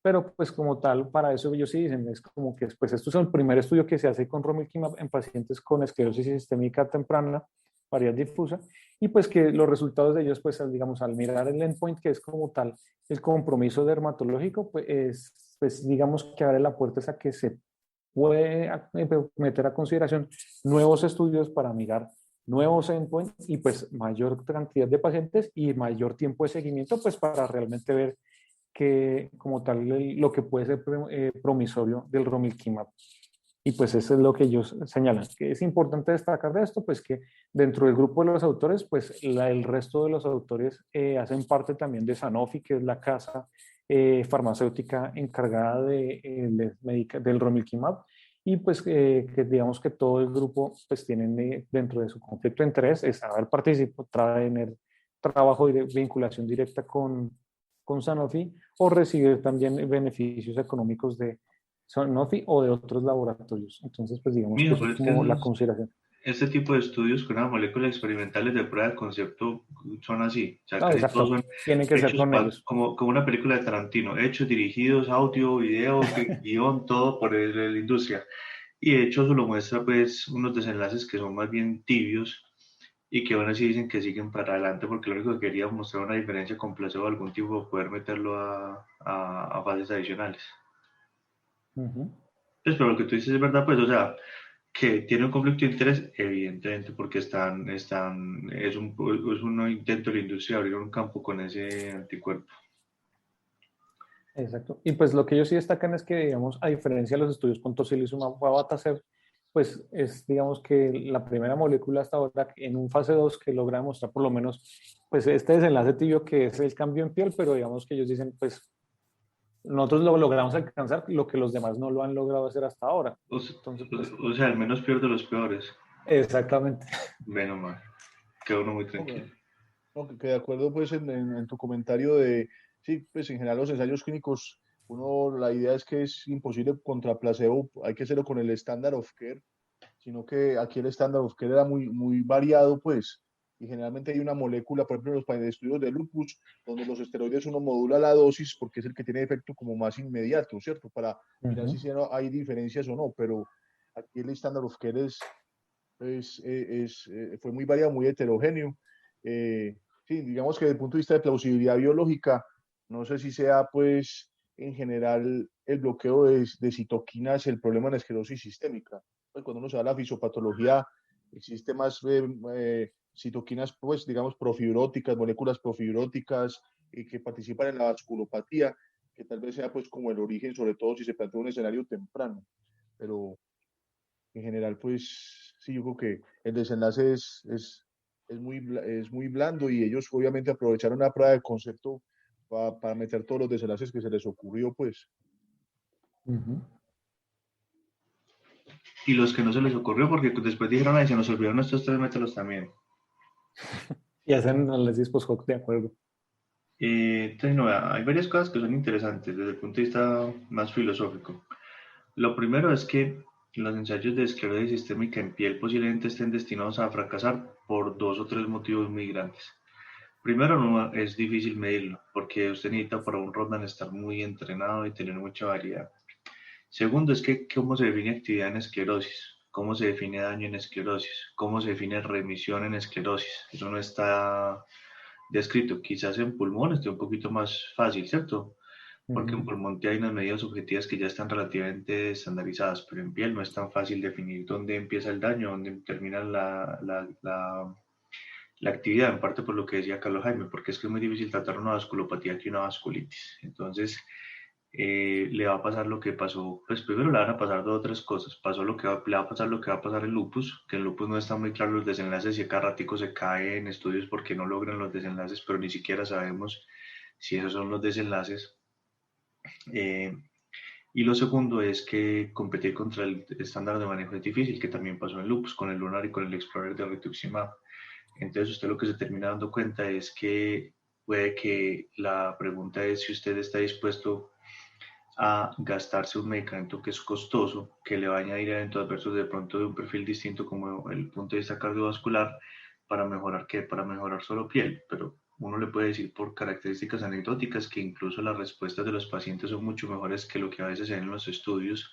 Pero pues como tal, para eso ellos sí dicen, es como que pues esto es el primer estudio que se hace con romilquimab en pacientes con esclerosis sistémica temprana, variedad difusa, y pues que los resultados de ellos, pues digamos, al mirar el endpoint, que es como tal el compromiso dermatológico, pues digamos que abre la puerta a que se puede meter a consideración nuevos estudios para mirar nuevos endpoints y pues mayor cantidad de pacientes y mayor tiempo de seguimiento, pues para realmente ver que como tal lo que puede ser promisorio del romilquimab. Y pues eso es lo que ellos señalan. Que es importante destacar de esto, pues que dentro del grupo de los autores, pues el resto de los autores hacen parte también de Sanofi, que es la casa farmacéutica encargada del romilquimab. Y pues que digamos que todo el grupo pues tienen dentro de su conflicto de interés es haber participado, tener trabajo de vinculación directa con Sanofi o recibir también beneficios económicos de Sanofi o de otros laboratorios. Entonces, pues digamos que Mira, eso es pues es que como la consideración. este tipo de estudios con una molécula experimentales de prueba de concepto son así, o sea, No, casi todos exacto, son tiene que ser hechos con ellos. como una película de Tarantino, hechos, dirigidos, audio, video, guión, todo por la industria. Y de hecho eso lo muestra pues unos desenlaces que son más bien tibios y que aún así dicen que siguen para adelante porque lo único que quería mostrar una diferencia con placebo de algún tipo, poder meterlo a fases adicionales. Uh -huh. Pues pero lo que tú dices es verdad, pues o sea, Que tiene un conflicto de interés, evidentemente, porque es un intento de la industria de abrir un campo con ese anticuerpo. Exacto. Y pues lo que ellos sí destacan es que, digamos, a diferencia de los estudios con tocilizumab o abatacer, pues es, digamos, que la primera molécula hasta ahora en un fase 2 que logra demostrar por lo menos, pues este desenlace tibio que es el cambio en piel, pero digamos que ellos dicen, pues nosotros lo logramos alcanzar, lo que los demás no lo han logrado hacer hasta ahora. O, Entonces, pues, o sea, el menos peor de los peores. exactamente. Menos mal. Queda uno muy tranquilo. Ok. No, que de acuerdo pues en tu comentario de, sí, pues en general los ensayos clínicos, la idea es que es imposible contra placebo, hay que hacerlo con el standard of care, sino que aquí el standard of care era muy variado, pues, y generalmente hay una molécula, por ejemplo, en los estudios de lupus, donde los esteroides uno modula la dosis porque es el que tiene efecto como más inmediato, ¿cierto? Para mirar si hay diferencias o no, pero aquí el standard of care fue muy variado, muy heterogéneo. Sí, digamos que desde el punto de vista de plausibilidad biológica, no sé si sea, pues, en general, el bloqueo de citoquinas el problema en la esclerosis sistémica. Pues cuando uno se da la fisiopatología, existe más citoquinas, pues, digamos, profibróticas, moléculas profibróticas que participan en la vasculopatía, que tal vez sea, pues, como el origen, sobre todo si se plantea un escenario temprano. Pero en general, pues sí, yo creo que el desenlace es muy blando y ellos obviamente aprovecharon la prueba de concepto para meter todos los desenlaces que se les ocurrió, pues. Uh-huh. Y los que no se les ocurrió, porque después dijeron, ay, se nos olvidaron estos tres, mételos también. Y hacen análisis post-hoc de acuerdo. Entonces, no, hay varias cosas que son interesantes desde el punto de vista más filosófico. Lo primero es que los ensayos de esclerosis sistémica en piel posiblemente estén destinados a fracasar por dos o tres motivos muy grandes. Primero, no es difícil medirlo, porque usted necesita para un Rodnan estar muy entrenado y tener mucha variedad. Segundo, es que cómo se define actividad en esclerosis, cómo se define daño en esclerosis, cómo se define remisión en esclerosis. Eso no está descrito. Quizás en pulmón esté un poquito más fácil, ¿cierto? Porque en Uh-huh. pulmón hay unas medidas objetivas que ya están relativamente estandarizadas, pero en piel no es tan fácil definir dónde empieza el daño, dónde termina la actividad, en parte por lo que decía Carlos Jaime, porque es que es muy difícil tratar una vasculopatía que una vasculitis. Entonces, le va a pasar lo que pasó, pues primero le van a pasar dos o tres cosas. Le va a pasar lo que va a pasar en lupus, que en lupus no están muy claros los desenlaces y cada ratico se cae en estudios porque no logran los desenlaces, pero ni siquiera sabemos si esos son los desenlaces. Eh, y lo segundo es que competir contra el estándar de manejo es difícil, que también pasó en lupus con el Lunar y con el Explorer de rituximab. Entonces usted lo que se termina dando cuenta es que puede que la pregunta es si usted está dispuesto a gastarse un medicamento que es costoso, que le va a añadir eventos adversos de pronto de un perfil distinto como el punto de vista cardiovascular, para mejorar qué, para mejorar solo piel, pero uno le puede decir por características anecdóticas que incluso las respuestas de los pacientes son mucho mejores que lo que a veces se ven en los estudios,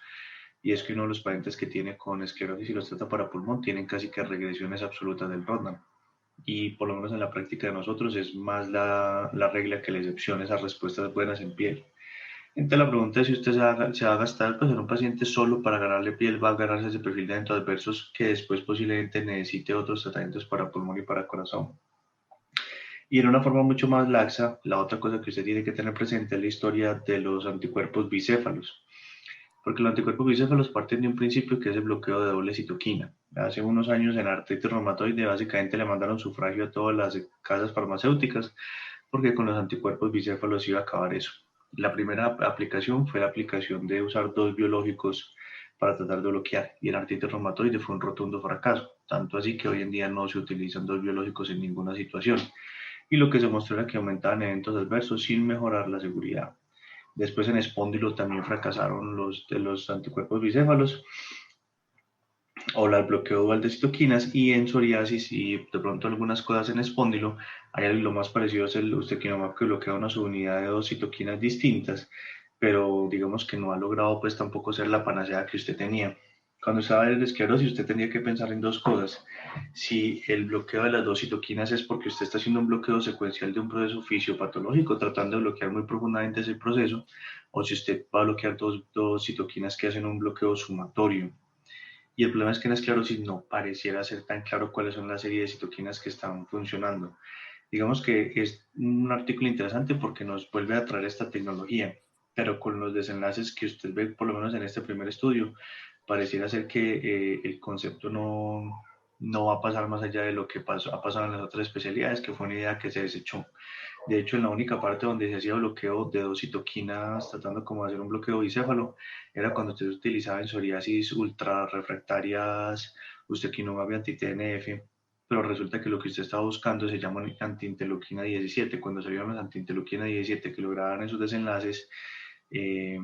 y es que uno de los pacientes que tiene con esclerosis y los trata para pulmón tienen casi que regresiones absolutas del Rodnan, y por lo menos en la práctica de nosotros es más la regla que la excepción, esas respuestas buenas en piel. Entonces la pregunta es si usted se va a gastar pues, en un paciente solo para ganarle piel, va a agarrarse ese perfil de eventos adversos que después posiblemente necesite otros tratamientos para pulmón y para corazón. Y en una forma mucho más laxa, la otra cosa que usted tiene que tener presente es la historia de los anticuerpos bicéfalos. Porque los anticuerpos bicéfalos parten de un principio que es el bloqueo de doble citoquina. Hace unos años en artritis reumatoide básicamente le mandaron sufragio a todas las casas farmacéuticas porque con los anticuerpos bicéfalos iba a acabar eso. La primera aplicación fue la aplicación de usar dos biológicos para tratar de bloquear y en artritis reumatoide fue un rotundo fracaso, tanto así que hoy en día no se utilizan dos biológicos en ninguna situación y lo que se mostró era que aumentaban eventos adversos sin mejorar la seguridad. Después en espóndilo también fracasaron los anticuerpos bicéfalos o el bloqueo dual de citoquinas y en psoriasis y de pronto algunas cosas en espóndilo, hay lo más parecido es el ustekinumab que bloquea una subunidad de dos citoquinas distintas, pero digamos que no ha logrado pues tampoco ser la panacea que usted tenía. Cuando estaba en el esclerosis usted tendría que pensar en dos cosas. Si el bloqueo de las dos citoquinas es porque usted está haciendo un bloqueo secuencial de un proceso fisiopatológico, tratando de bloquear muy profundamente ese proceso, o si usted va a bloquear dos citoquinas que hacen un bloqueo sumatorio. Y el problema es que en la esclerosis no pareciera ser tan claro cuáles son las series de citoquinas que están funcionando. Digamos que es un artículo interesante porque nos vuelve a traer esta tecnología, pero con los desenlaces que usted ve, por lo menos en este primer estudio, pareciera ser que el concepto no va a pasar más allá de lo que ha pasado en las otras especialidades, que fue una idea que se desechó. De hecho, en la única parte donde se hacía bloqueo de dos citoquinas, tratando como de hacer un bloqueo bicéfalo, era cuando usted utilizaba en psoriasis ultra refractarias, ustekinumab y anti-TNF, pero resulta que lo que usted estaba buscando se llama antiinterleuquina 17. Cuando salieron las antiinterleuquina 17 que lograban esos desenlaces, eh,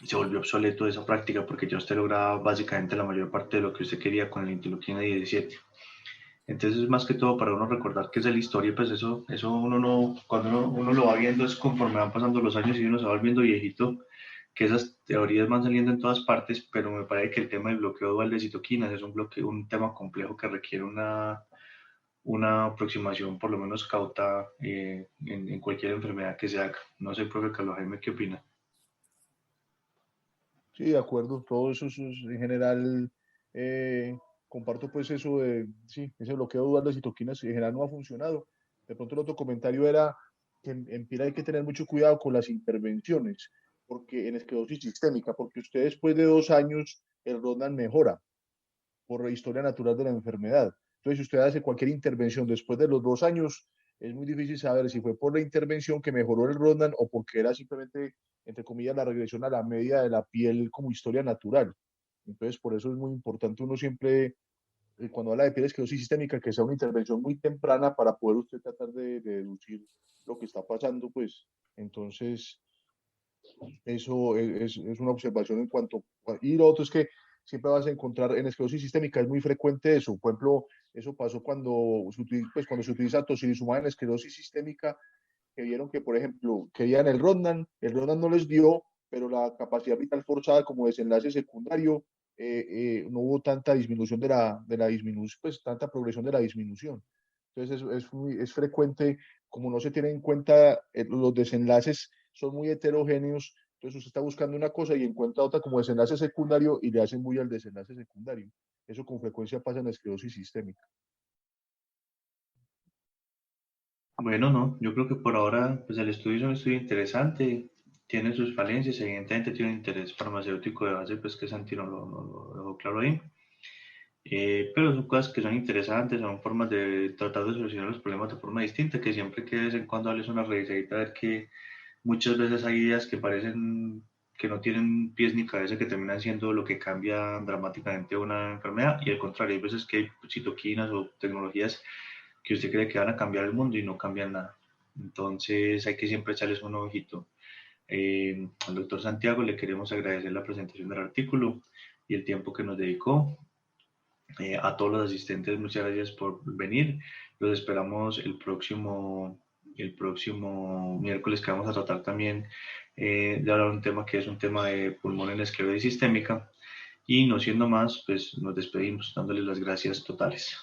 se volvió obsoleto esa práctica porque ya usted lograba básicamente la mayor parte de lo que usted quería con la interleuquina 17. Entonces, más que todo, para uno recordar que es de la historia, pues eso uno no, cuando uno lo va viendo es conforme van pasando los años y uno se va volviendo viejito, que esas teorías van saliendo en todas partes, pero me parece que el tema del bloqueo dual de citoquinas es un tema complejo que requiere una aproximación por lo menos cauta en cualquier enfermedad que se haga. No sé, profe Carlos Jaime, ¿qué opina? Sí, de acuerdo, todo eso, en general, eh, comparto pues eso de, sí, ese bloqueo dual de citoquinas en general no ha funcionado. De pronto el otro comentario era que en PIRA hay que tener mucho cuidado con las intervenciones, porque en esclerosis sistémica, porque usted después de 2 años el Rodnan mejora por la historia natural de la enfermedad. Entonces, si usted hace cualquier intervención después de los 2 años, es muy difícil saber si fue por la intervención que mejoró el Rodnan o porque era simplemente, entre comillas, la regresión a la media de la piel como historia natural. Entonces, por eso es muy importante uno siempre, cuando habla de piel esclerosis sistémica, que sea una intervención muy temprana para poder usted tratar de deducir lo que está pasando, pues. Entonces, eso es una observación en cuanto. Y lo otro es que siempre vas a encontrar en esclerosis sistémica, es muy frecuente eso. Por ejemplo, eso pasó cuando se utiliza tocilizumab en esclerosis sistémica, que vieron que, por ejemplo, querían el Rodnan no les dio, pero la capacidad vital forzada como desenlace secundario, no hubo tanta disminución de la disminución, pues tanta progresión de la disminución. Entonces es frecuente, como no se tiene en cuenta los desenlaces son muy heterogéneos, entonces usted está buscando una cosa y encuentra otra como desenlace secundario y le hacen muy al desenlace secundario. Eso con frecuencia pasa en la esclerosis sistémica. Bueno, no, yo creo que por ahora, pues el estudio es un estudio interesante, tiene sus falencias, evidentemente tiene un interés farmacéutico de base, pues que Santi lo dejó claro ahí. Pero son cosas que son interesantes, son formas de tratar de solucionar los problemas de forma distinta, que siempre que de vez en cuando hables una revisadita a ver que muchas veces hay ideas que parecen que no tienen pies ni cabeza, que terminan siendo lo que cambia dramáticamente una enfermedad, y al contrario, hay veces que hay citoquinas o tecnologías que usted cree que van a cambiar el mundo y no cambian nada. Entonces hay que siempre echarles un ojito. Al doctor Santiago le queremos agradecer la presentación del artículo y el tiempo que nos dedicó. A todos los asistentes, muchas gracias por venir. Los esperamos el próximo miércoles, que vamos a tratar también de hablar un tema que es un tema de pulmón en la esclerosis sistémica. Y no siendo más, pues nos despedimos dándoles las gracias totales.